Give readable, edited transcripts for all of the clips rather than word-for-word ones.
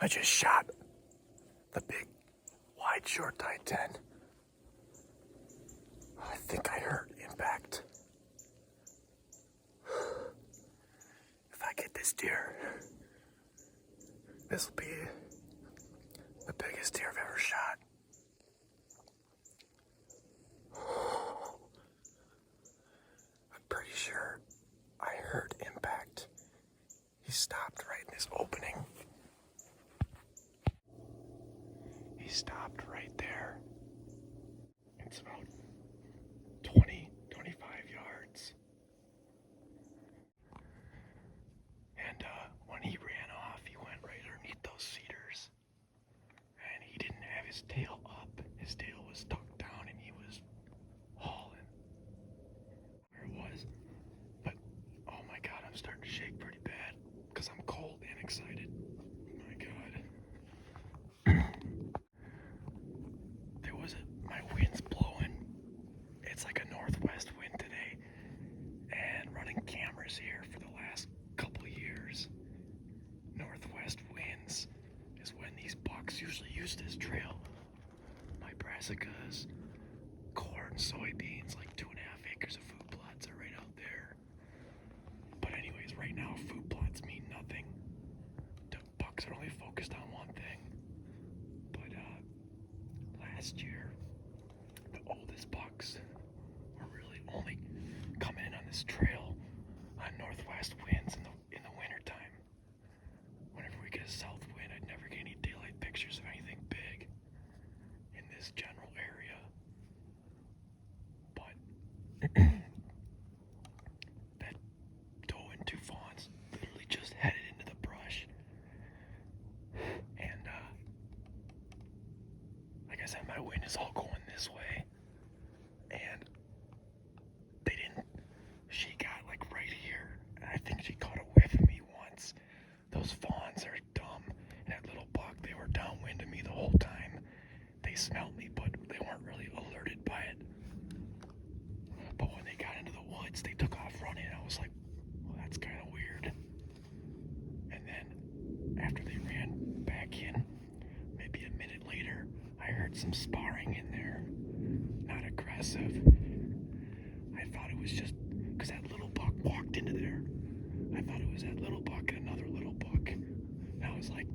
I just shot the big wide short tie 10. I think I heard impact. If I get this deer, this will be the biggest deer I've ever shot. I'm pretty sure I heard impact. He stopped right in this opening. He stopped right there. It's about 20, 25 yards. And when he ran off, he went right underneath those cedars. And he didn't have his tail up. His tail was tucked down and he was hauling. Where it was. But, oh my God, I'm starting to shake pretty bad because I'm cold and excited. My God. My wind's blowing. It's like a northwest wind today. And running cameras here for the last couple years. Northwest winds is when these bucks usually use this trail. My brassicas, corn, soybeans, like 2.5 acres of food plots are right out there. But anyways, right now food plots mean nothing. The bucks are only focused on one thing. But last year, the oldest bucks were really only coming in on this trail on northwest winds in the wintertime. Whenever we get a south wind, I'd never get any daylight pictures of anything big in this general area. But that doe and 2 fawns literally just headed into the brush. And like I said, my wind is all going this way. And she got like right here. And I think she caught a whiff of me once. Those fawns are dumb. And that little buck, they were downwind of me the whole time. They smelled me, but they weren't really alerted by it. But when they got into the woods, they took off running. I was like, well, that's kind of weird. And then after they ran back in, maybe a minute later, I heard some sparring in there. Not aggressive. I thought it was just because that little buck walked into there. I thought it was that little buck and another little buck. And I was like,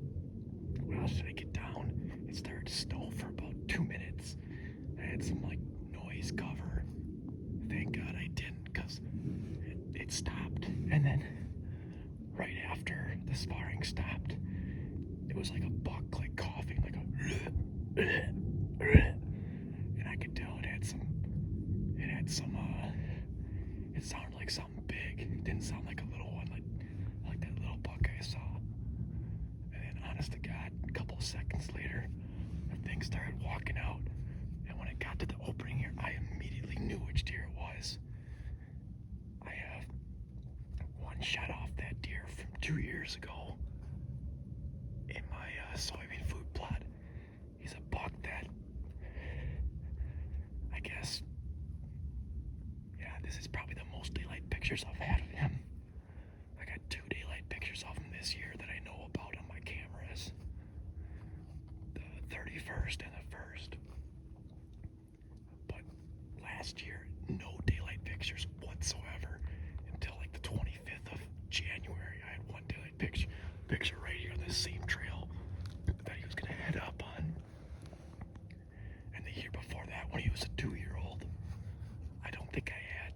well, should I get down? It started to snow for about 2 minutes. I had some like noise cover. Thank God I didn't, because it stopped. And then right after the sparring stopped, it was like a buck like coughing, like a and I could tell it had some it sounded like something big. It didn't sound like a little one, like that little buck I saw. And then honest to God, a couple of seconds later, the thing started walking out. And when it got to the opening here, I immediately knew which deer it was. I have one shot off that deer from 2 years ago in my soybean food plot. He's a buck that, I guess, yeah, this is probably the most daylight pictures I've had of him. I got 2 daylight pictures of him this year that I know about on my cameras. The 31st and the 1st. But last year, no daylight pictures whatsoever until like the 25th of January. I had one daylight picture right here on this same trail that he was gonna head up on. And the year before that, when he was a 2-year-old, I don't think I had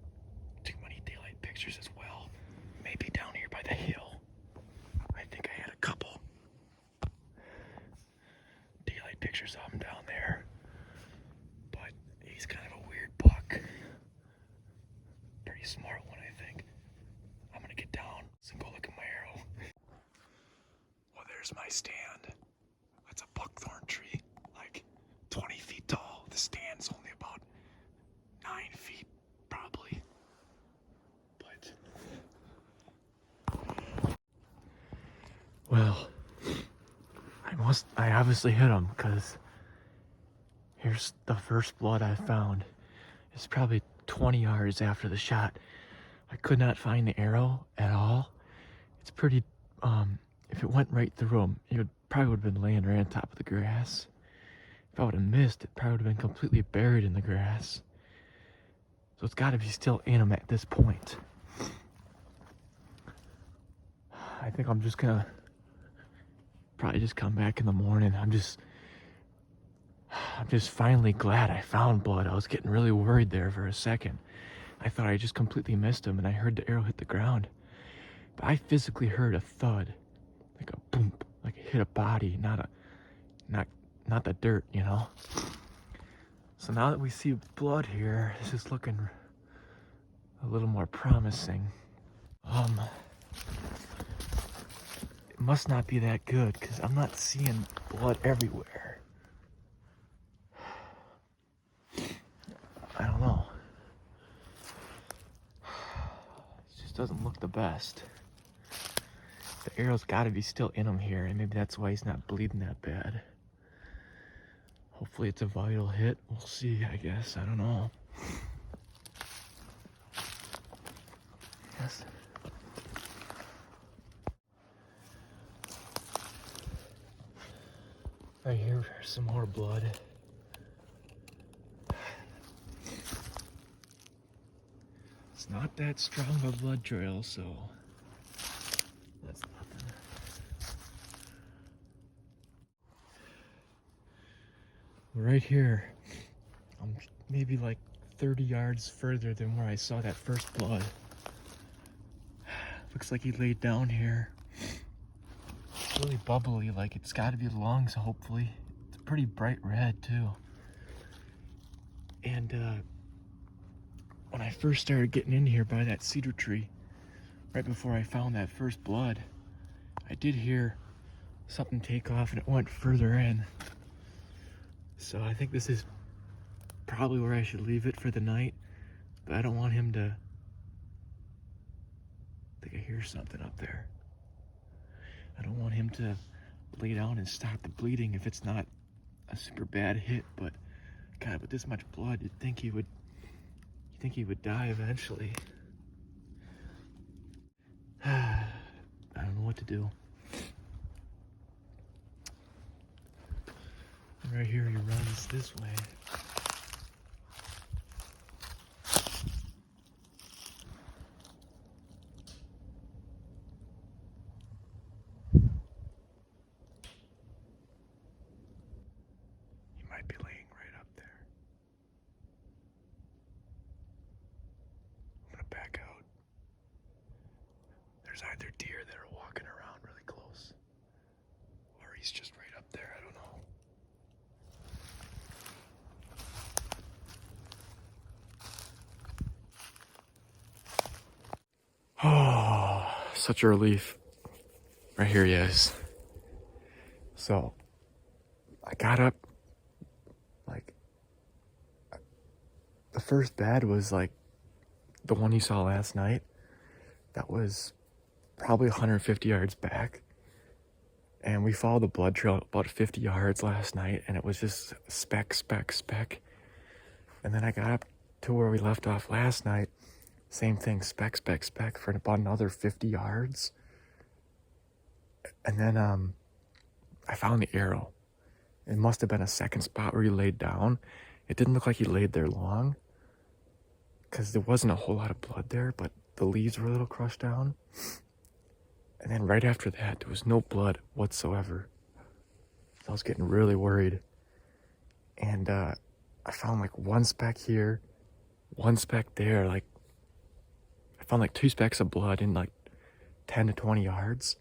too many daylight pictures as well. Maybe down here by the hill. I think I had a couple daylight pictures of him down there. But he's kind of a weird buck. Pretty smart one, I think. I'm gonna get down and go look at my arrow. Well, there's my stand. That's a buckthorn tree, like 20 feet tall. The stand's only about 9 feet, probably. But, well, I obviously hit him, because here's the first blood I found. It's probably 20 yards after the shot. I could not find the arrow at all. It's pretty, if it went right through him, it would probably would have been laying right on top of the grass. If I would have missed, it probably would have been completely buried in the grass. So it's got to be still in him at this point. I think I'm just gonna probably just come back in the morning. I'm just finally glad I found blood. I was getting really worried there for a second. I thought I just completely missed him, and I heard the arrow hit the ground. But I physically heard a thud, like a boom, like it hit a body, not the dirt, you know. So now that we see blood here, this is looking a little more promising. It must not be that good because I'm not seeing blood everywhere. I don't know. It just doesn't look the best. The arrow's got to be still in him here, and maybe that's why he's not bleeding that bad. Hopefully it's a vital hit. We'll see, I guess. I don't know. Yes. Right here, some more blood. It's not that strong of a blood trail, so that's nothing. Right here, I'm maybe like 30 yards further than where I saw that first blood. Looks like he laid down here. It's really bubbly, like it's got to be lungs, hopefully. It's pretty bright red too. And when I first started getting in here by that cedar tree, right before I found that first blood, I did hear something take off and it went further in. So I think this is probably where I should leave it for the night, but I don't want him to... I think I hear something up there. I don't want him to lay down and stop the bleeding if it's not a super bad hit, but God, with this much blood, you'd think he would die eventually. I don't know what to do. Right here he runs this way. He might be laying right up there. I'm gonna back out. There's either deer that are walking around really close, or he's just right up there, I don't know. Oh, such a relief. Right here he is. So, I got up, like, the first bed was like the one you saw last night. That was probably 150 yards back. And we followed the blood trail about 50 yards last night, and it was just speck. And then I got up to where we left off last night. Same thing, speck for about another 50 yards. And then I found the arrow. It must have been a second spot where he laid down. It didn't look like he laid there long, because there wasn't a whole lot of blood there, but the leaves were a little crushed down. And then right after that, there was no blood whatsoever. So I was getting really worried. And I found like one speck here, one speck there. Like, I found like 2 specks of blood in like 10 to 20 yards.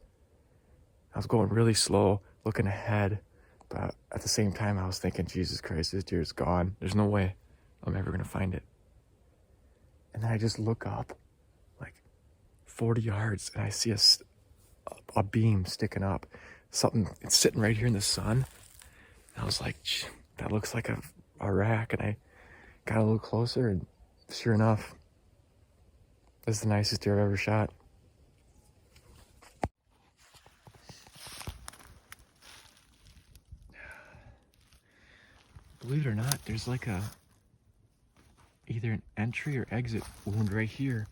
I was going really slow, looking ahead. But at the same time, I was thinking, Jesus Christ, this deer's gone. There's no way I'm ever going to find it. And then I just look up like 40 yards and I see a beam sticking up. Something, it's sitting right here in the sun. And I was like, that looks like a rack. And I got a little closer, and sure enough, this is the nicest deer I've ever shot. Believe it or not, there's like either an entry or exit wound right here.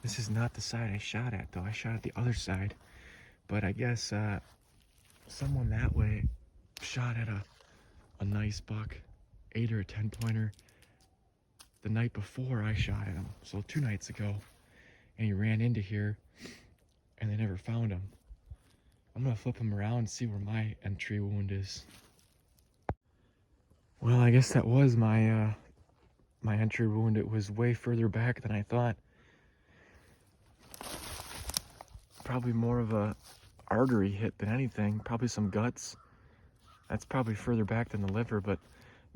This is not the side I shot at, though. I shot at the other side. But I guess someone that way shot at a nice buck, 8 or a 10 pointer, the night before I shot at him. So 2 nights ago. And he ran into here and they never found him. I'm gonna flip him around and see where my entry wound is. Well, I guess that was my my entry wound. It was way further back than I thought. Probably more of a artery hit than anything. Probably some guts. That's probably further back than the liver, but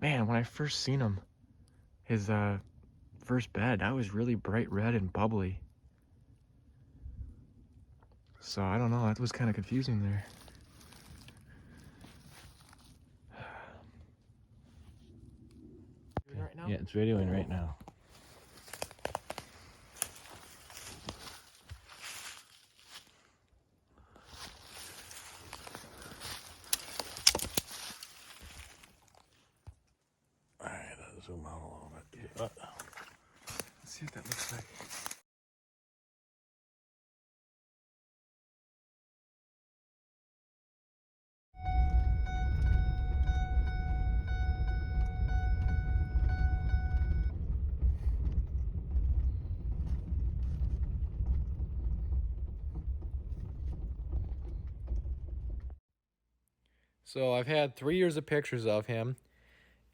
man, when I first seen him, his first bed, I was really bright red and bubbly. So I don't know, that was kind of confusing there. Right now? Yeah, it's videoing right now. Alright, let's zoom out a little bit. Let's see what that looks like. So I've had 3 years of pictures of him,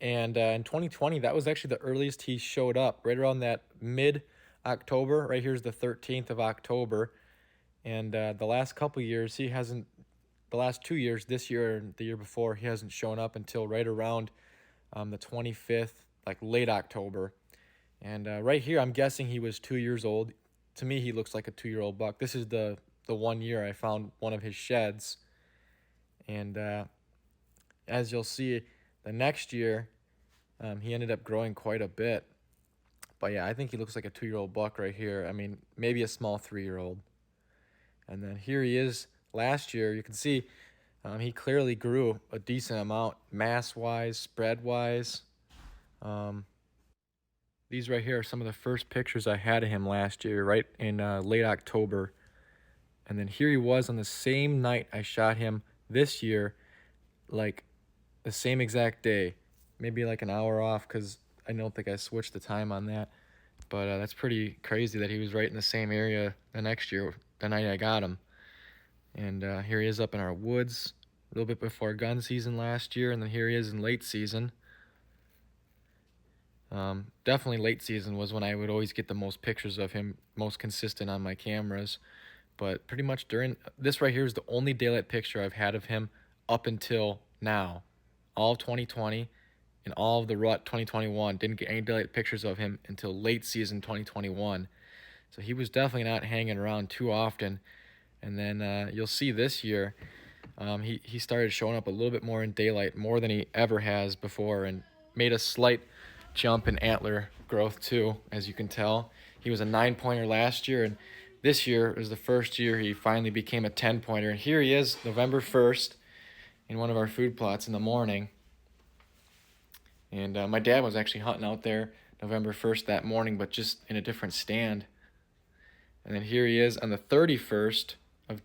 and in 2020, that was actually the earliest he showed up, right around that mid-October. Right here's the 13th of October, and the last couple years, he hasn't, the last 2 years, this year and the year before, he hasn't shown up until right around the 25th, like late October. And right here, I'm guessing he was 2 years old. To me, he looks like a 2-year-old buck. This is the 1 year I found one of his sheds, and as you'll see, the next year, he ended up growing quite a bit. But yeah, I think he looks like a 2-year-old buck right here. I mean, maybe a small 3-year-old. And then here he is last year. You can see he clearly grew a decent amount, mass-wise, spread-wise. These right here are some of the first pictures I had of him last year, right in late October. And then here he was on the same night I shot him this year, like the same exact day, maybe like an hour off because I don't think I switched the time on that. But that's pretty crazy that he was right in the same area the next year, the night I got him. And here he is up in our woods a little bit before gun season last year, and then here he is in late season. Definitely late season was when I would always get the most pictures of him, most consistent on my cameras. But pretty much during this right here is the only daylight picture I've had of him up until now. All of 2020 and all of the rut 2021, didn't get any daylight pictures of him until late season 2021. So he was definitely not hanging around too often. And then you'll see this year, he started showing up a little bit more in daylight, more than he ever has before, and made a slight jump in antler growth too, as you can tell. He was a 9-pointer last year, and this year was the first year he finally became a 10-pointer. And here he is, November 1st, in one of our food plots in the morning. And my dad was actually hunting out there November 1st that morning, but just in a different stand. And then here he is on the 31st of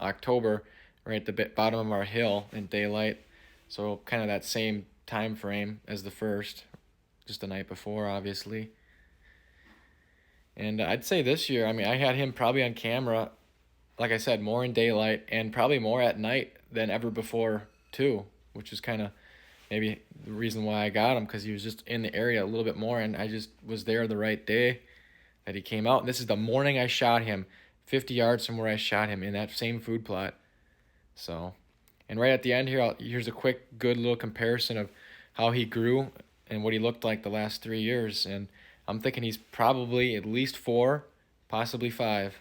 October, right at the bottom of our hill in daylight. So kind of that same time frame as the first, just the night before, obviously. And I'd say this year, I mean, I had him probably on camera, like I said, more in daylight and probably more at night than ever before too, which is kind of maybe the reason why I got him, because he was just in the area a little bit more, and I just was there the right day that he came out. And this is the morning I shot him, 50 yards from where I shot him in that same food plot. So, and right at the end here, here's a quick, good little comparison of how he grew and what he looked like the last 3 years. And I'm thinking he's probably at least 4, possibly 5.